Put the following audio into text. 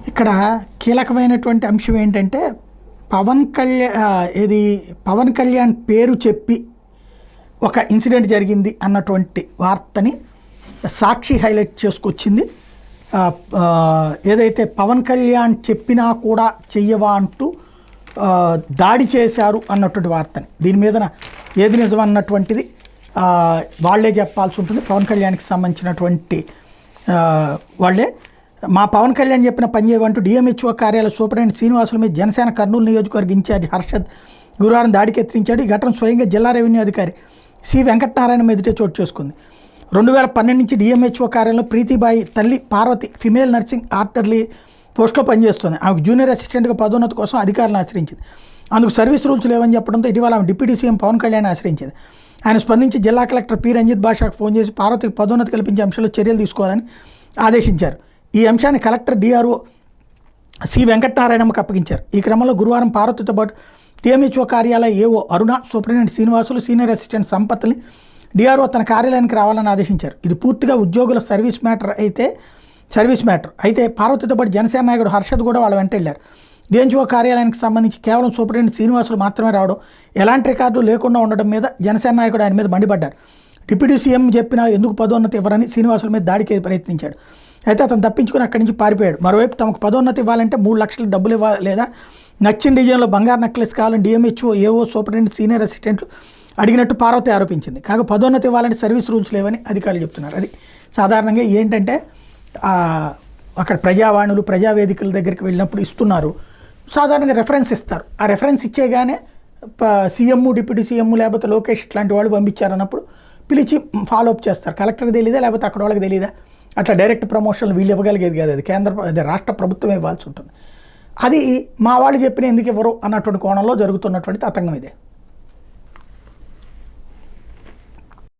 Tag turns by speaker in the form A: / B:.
A: ఇక్కడ కీలకమైనటువంటి అంశం ఏంటంటే పవన్ కళ్యాణ్ పేరు చెప్పి ఒక ఇన్సిడెంట్ జరిగింది అన్నటువంటి వార్తని సాక్షి హైలైట్ చేసుకొచ్చింది. ఏదైతే పవన్ కళ్యాణ్ చెప్పినా కూడా చెయ్యవా అంటూ దాడి చేశారు అన్నటువంటి వార్తని, దీని మీద ఏది నిజం అన్నటువంటిది వాళ్ళే చెప్పాల్సి ఉంటుంది. పవన్ కళ్యాణ్కి సంబంధించినటువంటి వాళ్ళే మా పవన్ కళ్యాణ్ చెప్పిన పని చేయమంటూ డిఎంహెచ్ఓ కార్యాలయ సూపరింటెండెంట్ శ్రీనివాసుల మీద జనసేన కర్నూలు నియోజకవర్గ ఇన్ఛార్జి హర్షద్ గురువారం దాడికి ఎత్తించాడు. ఈ ఘటన స్వయంగా జిల్లా రెవెన్యూ అధికారి సి వెంకటనారాయణ మీదటే చోటు చేసుకుంది. 2012 నుంచి డిఎంహెచ్ఓ కార్యాలయంలో ప్రీతిబాయి తల్లి పార్వతి ఫిమేల్ నర్సింగ్ ఆర్డర్లీ పోస్టులో పనిచేస్తుంది. ఆమెకు జూనియర్ అసిస్టెంట్గా పదోన్నతి కోసం అధికారులను ఆశ్రయించింది. అందుకు సర్వీస్ రూల్స్ లేవని చెప్పడంతో ఇటీవల ఆమె డిప్యూటీ సీఎం పవన్ కళ్యాణ్ ఆశ్రయించింది. ఆయన స్పందించి జిల్లా కలెక్టర్ పి రంజిత్ భాషకు ఫోన్ చేసి పార్వతికి పదోన్నతి కల్పించే అంశంలో చర్యలు తీసుకోవాలని ఆదేశించారు. ఈ అంశాన్ని కలెక్టర్ డిఆర్ఓ సి వెంకటనారాయణమ్మకు అప్పగించారు. ఈ క్రమంలో గురువారం పార్వతితో పాటు డిఎంహెచ్ఓ కార్యాలయ AO Aruna, superintendent Srinivasulu, senior assistant సంపత్ని డిఆర్ఓ తన కార్యాలయానికి రావాలని ఆదేశించారు. ఇది పూర్తిగా ఉద్యోగుల సర్వీస్ మ్యాటర్ అయితే పార్వతితో పాటు జనసేన నాయకుడు హర్షద్ కూడా వాళ్ళ వెంట వెళ్ళారు. డిఎంహెచ్ఓ కార్యాలయానికి సంబంధించి కేవలం సూపరింటెండెంట్ శ్రీనివాసులు మాత్రమే రావడం, ఎలాంటి రికార్డు లేకుండా ఉండడం మీద జనసేన నాయకుడు ఆయన మీద మండిపడ్డారు. డిప్యూటీ సీఎం చెప్పినా ఎందుకు పదోన్నతి ఇవ్వరని శ్రీనివాసుల మీద దాడికి ప్రయత్నించాడు. అయితే అతను తప్పించుకుని అక్కడి నుంచి పారిపోయాడు. మరోవైపు తమకు పదోన్నతి ఇవ్వాలంటే 3 లక్షల డబ్బులు ఇవ్వాలి, లేదా నచ్చిన డిజైన్లో బంగారు నెక్లెస్ కావాలని డిఎంహెచ్ఓ ఏఓ సూపరింటెండెంట్ సీనియర్ అసిస్టెంట్లు అడిగినట్టు పార్వతి ఆరోపించింది. కాగా పదోన్నతి ఇవ్వాలంటే సర్వీస్ రూల్స్ లేవని అధికారులు చెప్తున్నారు. అది సాధారణంగా ఏంటంటే అక్కడ ప్రజావాణులు ప్రజావేదికల దగ్గరికి వెళ్ళినప్పుడు ఇస్తున్నారు, సాధారణంగా రెఫరెన్స్ ఇస్తారు. ఆ రెఫరెన్స్ ఇచ్చేగానే సీఎం, డిప్యూటీ సీఎం లేకపోతే లోకేష్ ఇట్లాంటి వాళ్ళు పంపించారన్నప్పుడు పిలిచి ఫాలోఅప్ చేస్తారు. కలెక్టర్కి తెలియదా లేకపోతే అక్కడ వాళ్ళకి తెలియదా? అట్లా డైరెక్ట్ ప్రమోషన్లు వీళ్ళు ఇవ్వగలిగేది కాదు, అది రాష్ట్ర ప్రభుత్వం ఇవ్వాల్సి ఉంటుంది. అది మా వాళ్ళు చెప్పిన ఎందుకు ఇవ్వరు అన్నటువంటి కోణంలో జరుగుతున్నటువంటి తతంగం ఇదే.